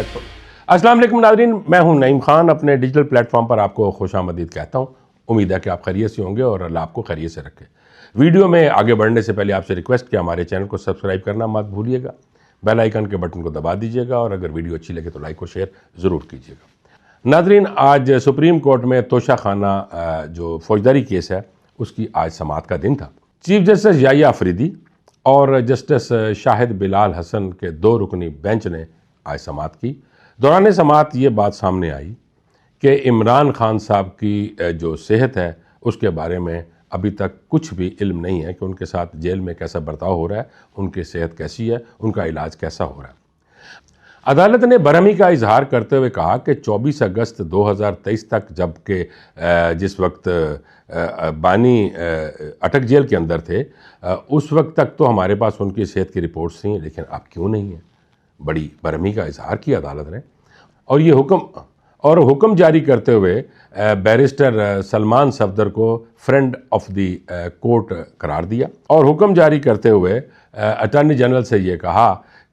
Platform. अस्सलाम वालेकुम नाज़रीन, मैं हूं नईम खान। अपने डिजिटल प्लेटफॉर्म पर आपको खुशामदीद कहता हूं। उम्मीद है कि आप खैरियत से होंगे और अल्लाह आपको खैरियत से रखे। वीडियो में आगे बढ़ने से पहले आपसे रिक्वेस्ट कि हमारे चैनल को सब्सक्राइब करना मत भूलिएगा, बेल आइकन के बटन को दबा दीजिएगा और अगर वीडियो अच्छी लगे तो लाइक और शेयर ज़रूर कीजिएगा। नाज़रीन, आज सुप्रीम कोर्ट में तोशा खाना जो फौजदारी केस है उसकी आज समाअत का दिन था। चीफ जस्टिस याहिया अफरीदी और जस्टिस शाहिद बिलाल हसन के 2 रुकनी बेंच ने आज समाअत की। दौरान समाअत ये बात सामने आई कि इमरान खान साहब की जो सेहत है उसके बारे में अभी तक कुछ भी इल्म नहीं है कि उनके साथ जेल में कैसा बर्ताव हो रहा है, उनकी सेहत कैसी है, उनका इलाज कैसा हो रहा है। अदालत ने बरहमी का इजहार करते हुए कहा कि 24 अगस्त 2023 तक जबकि जिस वक्त बानी अटक जेल के अंदर थे उस वक्त तक तो हमारे पास उनकी सेहत की रिपोर्ट्स थी, लेकिन अब क्यों नहीं है। बड़ी बरहमी का इजहार किया अदालत ने और ये हुक्म जारी करते हुए बैरिस्टर सलमान सफदर को फ्रेंड ऑफ द कोर्ट करार दिया और हुक्म जारी करते हुए अटॉर्नी जनरल से ये कहा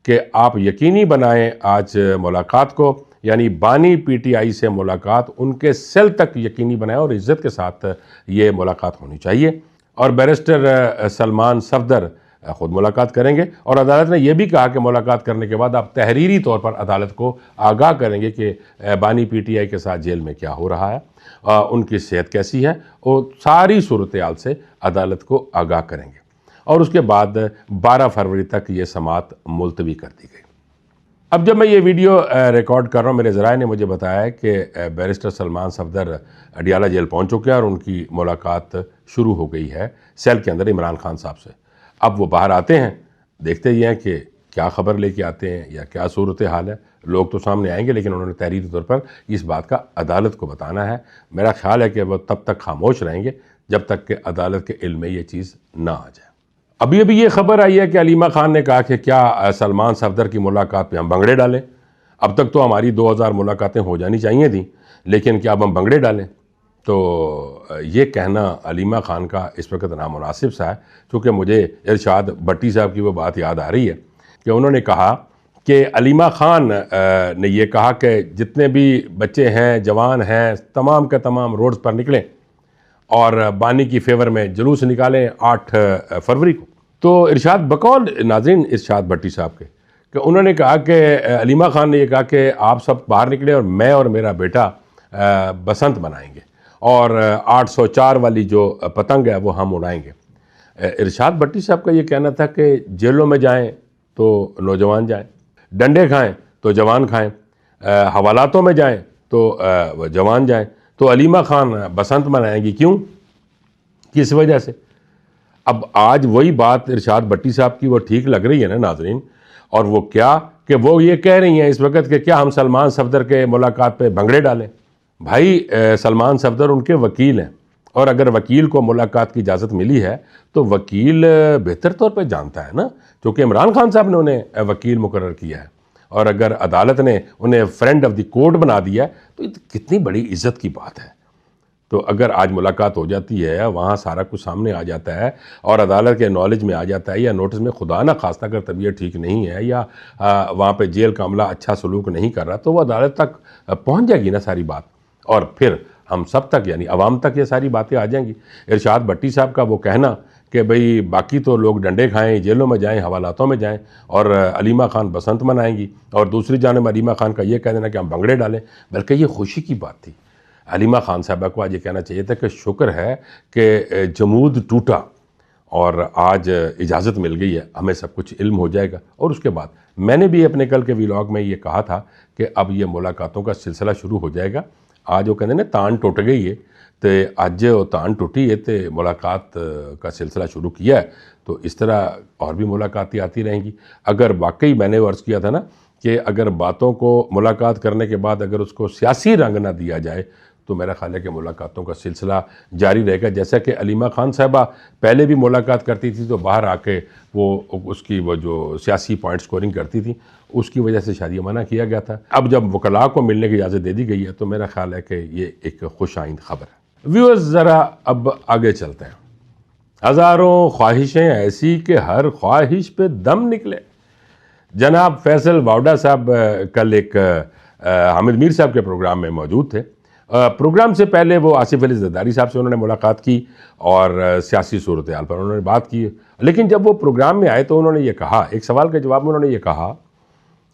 कि आप यकीनी बनाएं आज मुलाकात को, यानी बानी पीटीआई से मुलाकात उनके सेल तक यकीनी बनाएं और इज़्ज़त के साथ ये मुलाकात होनी चाहिए। और बैरिस्टर सलमान सफदर ख़ुद मुलाकात करेंगे और अदालत ने यह भी कहा कि मुलाकात करने के बाद आप तहरीरी तौर पर अदालत को आगाह करेंगे कि बानी पीटीआई के साथ जेल में क्या हो रहा है, उनकी सेहत कैसी है और सारी सूरत-ए-हाल से अदालत को आगाह करेंगे। और उसके बाद 12 फरवरी तक ये समाअत मुलतवी कर दी गई। अब जब मैं ये वीडियो रिकॉर्ड कर रहा हूँ, मेरे ज़राए ने मुझे बताया है कि बैरिस्टर सलमान सफदर अडियाला जेल पहुँच चुके हैं और उनकी मुलाकात शुरू हो गई है सेल के अंदर इमरान खान साहब से। अब वो बाहर आते हैं, देखते ही हैं कि क्या ख़बर लेके आते हैं या क्या सूरत हाल है। लोग तो सामने आएंगे, लेकिन उन्होंने तहरीरी तौर पर इस बात का अदालत को बताना है। मेरा ख्याल है कि वो तब तक खामोश रहेंगे जब तक कि अदालत के इल्म में ये चीज़ ना आ जाए। अभी ये खबर आई है कि अलीमा खान ने कहा कि क्या सलमान सफदर की मुलाकात पे हम भंगड़े डालें। अब तक तो हमारी 2000 मुलाकातें हो जानी चाहिए थी, लेकिन क्या अब हम भंगड़े डालें। तो ये कहना अलीमा खान का इस वक्त नामुनासिब सा है, क्योंकि मुझे इरशाद भट्टी साहब की वो बात याद आ रही है कि उन्होंने कहा कि अलीमा खान ने ये कहा कि जितने भी बच्चे हैं, जवान हैं, तमाम के तमाम रोड्स पर निकलें और बानी की फेवर में जुलूस निकालें 8 फरवरी को। तो इरशाद बकौल नाज़रीन इरशाद भट्टी साहब के कि उन्होंने कहा कि अलीमा खान ने यह कहा कि आप सब बाहर निकले और मैं और मेरा बेटा बसंत मनाएंगे और 804 वाली जो पतंग है वो हम उड़ाएंगे। इरशाद भट्टी साहब का ये कहना था कि जेलों में जाएं तो नौजवान जाएं, डंडे खाएं तो जवान खाएं, हवालातों में जाएं तो जवान जाएं। तो अलीमा खान बसंत मनाएंगी, क्यों, किस वजह से। अब आज वही बात इरशाद भट्टी साहब की वो ठीक लग रही है ना नाज़रीन, और वो क्या कि वो ये कह रही हैं इस वक्त कि क्या हम सलमान सफदर के मुलाकात पे भंगड़े डालें। भाई सलमान सफदर उनके वकील हैं और अगर वकील को मुलाकात की इजाज़त मिली है तो वकील बेहतर तौर पर जानता है ना, क्योंकि इमरान खान साहब ने उन्हें वकील मुकर्रर किया है और अगर अदालत ने उन्हें फ्रेंड ऑफ द कोर्ट बना दिया तो ये कितनी बड़ी इज्जत की बात है। तो अगर आज मुलाकात हो जाती है, वहाँ सारा कुछ सामने आ जाता है और अदालत के नॉलेज में आ जाता है या नोटिस में खुदा ना खास्ता अगर तबीयत ठीक नहीं है या वहाँ पे जेल का अमला अच्छा सलूक नहीं कर रहा, तो वो अदालत तक पहुँच जाएगी ना सारी बात, और फिर हम सब तक यानी अवाम तक ये सारी बातें आ जाएंगी। इरशाद भट्टी साहब का वो कहना कि भाई बाकी तो लोग डंडे खाएं, जेलों में जाएं, हवालातों में जाएं और अलीमा खान बसंत मनाएंगी, और दूसरी जानिब अलीमा खान का ये कह देना कि हम भंगड़े डालें, बल्कि ये खुशी की बात थी। अलीमा खान साहबा को आज ये कहना चाहिए था कि शुक्र है कि जमूद टूटा और आज इजाज़त मिल गई है, हमें सब कुछ इल्म हो जाएगा। और उसके बाद मैंने भी अपने कल के व्लॉग में ये कहा था कि अब ये मुलाकातों का सिलसिला शुरू हो जाएगा। आज वो कहते हैं तान टुट गई है, तो अज वो तान टुटी है तो मुलाकात का सिलसिला शुरू किया है, तो इस तरह और भी मुलाकातें आती रहेंगी। अगर वाकई मैंने अर्ज़ किया था ना कि अगर बातों को मुलाकात करने के बाद अगर उसको सियासी रंग ना दिया जाए तो मेरा ख्याल है कि मुलाकातों का सिलसिला जारी रहेगा। जैसा कि अलीमा खान साहबा पहले भी मुलाकात करती थी तो बाहर आके वो जो सियासी पॉइंट स्कोरिंग करती थी, उसकी वजह से शादी मना किया गया था। अब जब वकला को मिलने की इजाज़त दे दी गई है तो मेरा ख्याल है कि ये एक खुश आइंद खबर है। व्यूअर्स, ज़रा अब आगे चलते हैं। हज़ारों ख्वाहिशें ऐसी कि हर ख्वाहिश पे दम निकले। जनाब फैसल वावडा साहब कल एक हामिद मीर साहब के प्रोग्राम में मौजूद थे। प्रोग्राम से पहले वो आसिफ अली जरदारी साहब से उन्होंने मुलाकात की और सियासी सूरत हाल पर उन्होंने बात की। लेकिन जब वो प्रोग्राम में आए तो उन्होंने ये कहा, एक सवाल के जवाब में उन्होंने ये कहा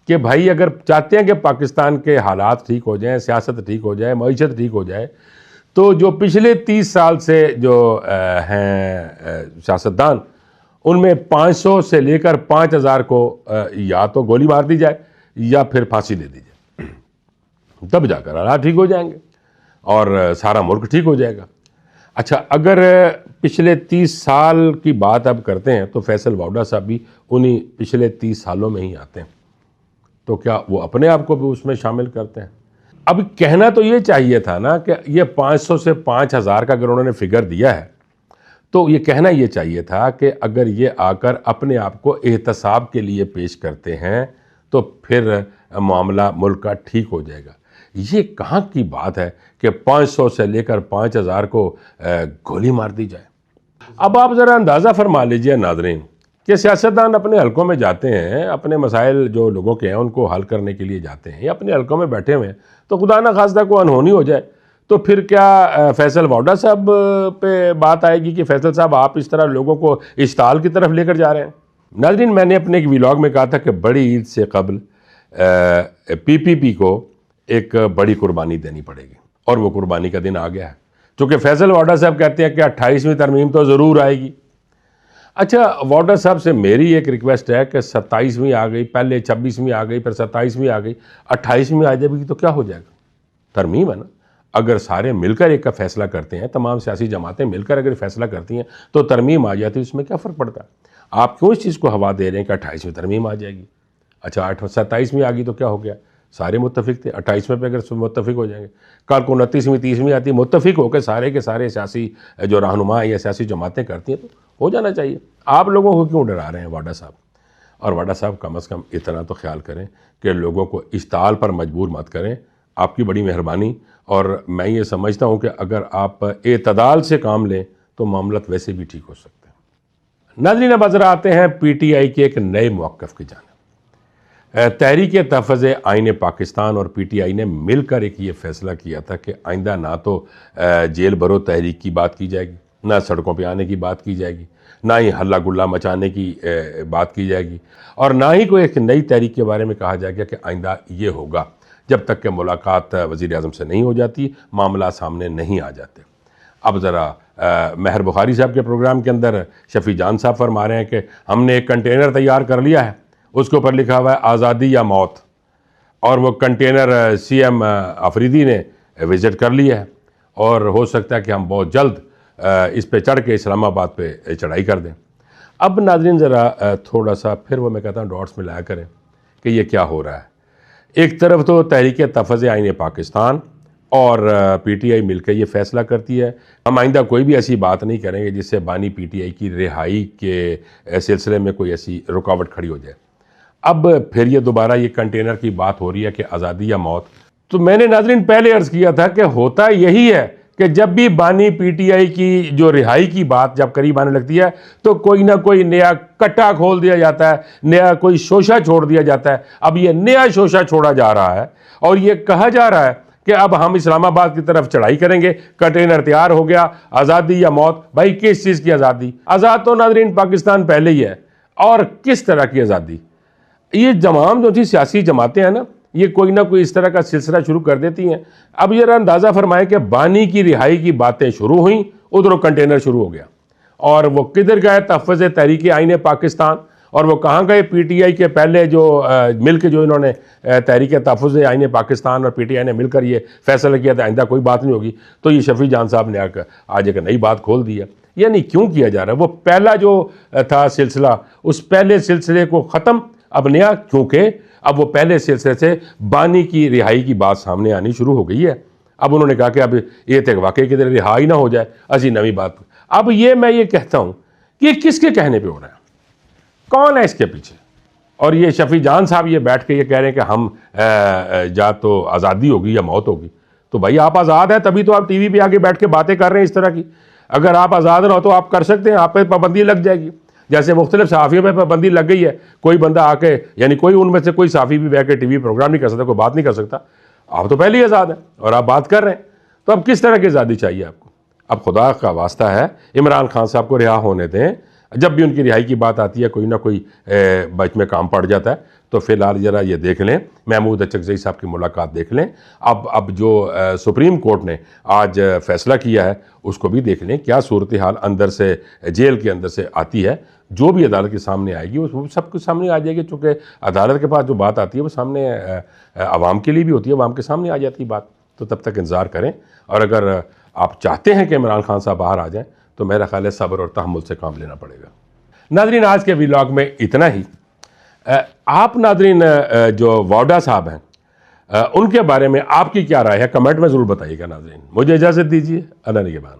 कि भाई अगर चाहते हैं कि पाकिस्तान के हालात ठीक हो जाएं, सियासत ठीक हो जाए, मईशत ठीक हो जाए, तो जो पिछले 30 साल से जो हैं सियासतदान, उनमें 500 से लेकर 5000 को या तो गोली मार दी जाए या फिर फांसी दे दी जाए, तब जाकर हालात ठीक हो जाएंगे और सारा मुल्क ठीक हो जाएगा। अच्छा, अगर पिछले 30 साल की बात अब करते हैं तो फैसल वावडा साहब भी उन्हीं पिछले 30 सालों में ही आते हैं, तो क्या वो अपने आप को भी उसमें शामिल करते हैं? अब कहना तो ये चाहिए था ना कि ये 500 से 5000 का अगर उन्होंने फिगर दिया है तो ये कहना ये चाहिए था कि अगर ये आकर अपने आप को एहतसाब के लिए पेश करते हैं तो फिर मामला मुल्क का ठीक हो जाएगा। ये कहाँ की बात है कि 500 से लेकर 5000 को गोली मार दी जाए। अब आप ज़रा अंदाज़ा फरमा लीजिए नाज़रीन कि सियासतदान अपने हलकों में जाते हैं, अपने मसाइल जो लोगों के हैं उनको हल करने के लिए जाते हैं, या अपने हलकों में बैठे हुए हैं, तो खुदा न खास्ता को अनहोनी हो जाए तो फिर क्या फैसल वावडा साहब पे बात आएगी कि फैसल साहब आप इस तरह लोगों को इश्ताल की तरफ लेकर जा रहे हैं। नाज़रीन, मैंने अपने एक व्लॉग में कहा था कि बड़ी ईद से कबल PPP को एक बड़ी कुर्बानी देनी पड़ेगी और वो कुर्बानी का दिन आ गया है। चूँकि फैसल वावडा साहब कहते हैं कि 28वीं तरमीम तो ज़रूर आएगी। अच्छा, वावडा साहब से मेरी एक रिक्वेस्ट है कि 27वीं आ गई, पहले 26वीं आ गई, फिर 27वीं आ गई, 28वीं आ जाएगी तो क्या हो जाएगा? तरमीम है ना। अगर सारे मिलकर एक का फैसला करते हैं, तमाम सियासी जमातें मिलकर अगर फैसला करती हैं तो तरमीम आ जाती है, उसमें क्या फ़र्क पड़ता है? आप क्यों इस चीज़ को हवा दे रहे हैं कि 28वीं तरमीम आ जाएगी? अच्छा, 27वीं आ गई तो क्या हो गया? सारे मुत्तफिक थे, 28वें पे अगर मुत्तफिक हो जाएंगे, कल को 29वीं 30वीं आती, मुत्तफिक होकर सारे के सारे सियासी जो रहनुमा या सियासी जमातें करती हैं तो हो जाना चाहिए। आप लोगों को क्यों डरा रहे हैं वाडा साहब? और वाडा साहब कम अज़ कम इतना तो ख्याल करें कि लोगों को इश्ताल पर मजबूर मत करें। आपकी बड़ी मेहरबानी। और मैं ये समझता हूँ कि अगर आप एतदाल से काम लें तो मामलत वैसे भी ठीक हो सकते हैं। नाज़रीन, अब ज़रा आते हैं PTI के एक नए मौक़िफ़ की जानिब। तहरीक तहफ़्फ़ुज़ आईन पाकिस्तान और PTI ने मिलकर एक ये फ़ैसला किया था कि आइंदा ना तो जेल भरो तहरीक की बात की जाएगी, ना सड़कों पे आने की बात की जाएगी, ना ही हल्ला गुल्ला मचाने की बात की जाएगी, और ना ही कोई एक नई तहरीक के बारे में कहा जाएगा कि आइंदा ये होगा, जब तक कि मुलाकात वज़ीर आज़म से नहीं हो जाती, मामला सामने नहीं आ जाते। अब ज़रा महर बुखारी साहब के प्रोग्राम के अंदर शफ़ी जान साहब फरमा रहे हैं कि हमने एक कंटेनर तैयार कर लिया है, उसके ऊपर लिखा हुआ है आज़ादी या मौत, और वो कंटेनर CM आफरीदी ने विज़िट कर लिया है और हो सकता है कि हम बहुत जल्द इस पे चढ़ के इस्लामाबाद पे चढ़ाई कर दें। अब नाज़रीन, ज़रा थोड़ा सा फिर वो मैं कहता हूँ डॉट्स मिलाया करें कि ये क्या हो रहा है। एक तरफ तो तहरीक तहफ़्फ़ुज़ आईन पाकिस्तान और PTI मिलकर ये फ़ैसला करती है, हम आइंदा कोई भी ऐसी बात नहीं करेंगे जिससे बानी PTI की रिहाई के सिलसिले में कोई ऐसी रुकावट खड़ी हो जाए। अब फिर ये दोबारा ये कंटेनर की बात हो रही है कि आज़ादी या मौत। तो मैंने नाज़रीन पहले अर्ज़ किया था कि होता यही है कि जब भी बानी PTI की जो रिहाई की बात जब करीब आने लगती है तो कोई ना कोई नया कट्टा खोल दिया जाता है, नया कोई शोशा छोड़ दिया जाता है। अब ये नया शोशा छोड़ा जा रहा है और ये कहा जा रहा है कि अब हम इस्लामाबाद की तरफ चढ़ाई करेंगे, कंटेनर तैयार हो गया, आज़ादी या मौत। भाई किस चीज़ की आज़ादी? आज़ाद तो नाज़रीन पाकिस्तान पहले ही है, और किस तरह की आज़ादी? ये तमाम जो थी सियासी जमातें हैं ना, ये कोई ना कोई इस तरह का सिलसिला शुरू कर देती हैं। अब जरा अंदाज़ा फरमाएं कि बानी की रिहाई की बातें शुरू हुई, उधरों कंटेनर शुरू हो गया, और वो किधर गए तहफ़्फ़ुज़ तहरीक आईन पाकिस्तान, और वो कहाँ गए PTI के पहले जो मिलकर जो इन्होंने तहरीक तहफ़्फ़ुज़ आईन पाकिस्तान और PTI ने मिलकर ये फैसला किया था आइंदा कोई बात नहीं होगी, तो ये शफ़ी जान साहब ने आज एक नई बात खोल दी है। यानी क्यों किया जा रहा है? वो पहला जो था सिलसिला, उस पहले सिलसिले को ख़त्म, अब नया, क्योंकि अब वो पहले सिलसिले से बानी की रिहाई की बात सामने आनी शुरू हो गई है। अब उन्होंने कहा कि अब ये तक वाकई की रिहाई ना हो जाए, असी नवी बात। अब ये मैं ये कहता हूँ कि ये किसके कहने पे हो रहा है, कौन है इसके पीछे? और ये शफ़ी जान साहब ये बैठ के ये कह रहे हैं कि हम या तो आज़ादी होगी या मौत होगी। तो भाई आप आज़ाद हैं तभी तो आप TV पे आके बैठ के बातें कर रहे हैं इस तरह की। अगर आप आज़ाद ना हो तो आप कर सकते हैं, आप पे पाबंदी लग जाएगी। जैसे मुख्तलिफ सहाफ़ियों पर पाबंदी लग गई है, कोई बंदा आके, यानी कोई उनमें से कोई सहाफ़ी भी बह के टीवी प्रोग्राम नहीं कर सकता, कोई बात नहीं कर सकता। आप तो पहले ही आज़ाद हैं और आप बात कर रहे हैं, तो अब किस तरह की आज़ादी चाहिए आपको? अब खुदा का वास्ता है, इमरान खान साहब को रिहा होने दें। जब भी उनकी रिहाई की बात आती है, कोई ना कोई बीच में काम पड़ जाता है, तो फिलहाल ज़रा ये देख लें, महमूद अचकज़ई साहब की मुलाकात देख लें। अब जो सुप्रीम कोर्ट ने आज फैसला किया है, उसको भी देख लें, क्या सूरत हाल अंदर से, जेल के अंदर से आती है। जो भी अदालत के सामने आएगी वो सब कुछ सामने आ जाएगी, चूँकि अदालत के पास जो बात आती है वो सामने आवाम के लिए भी होती है, आवाम के सामने आ जाती है बात। तो तब तक इंतज़ार करें, और अगर आप चाहते हैं कि इमरान खान साहब बाहर आ जाएं, तो मेरा ख्याल है सब्र और तहम्मुल से काम लेना पड़ेगा। नाज़रीन, आज के व्लॉग में इतना ही। आप नाज़रीन जो वाडा साहब हैं, उनके बारे में आपकी क्या राय है, कमेंट में ज़रूर बताइएगा। नाज़रीन, मुझे इजाज़त दीजिए। अल्लाह निगहबान।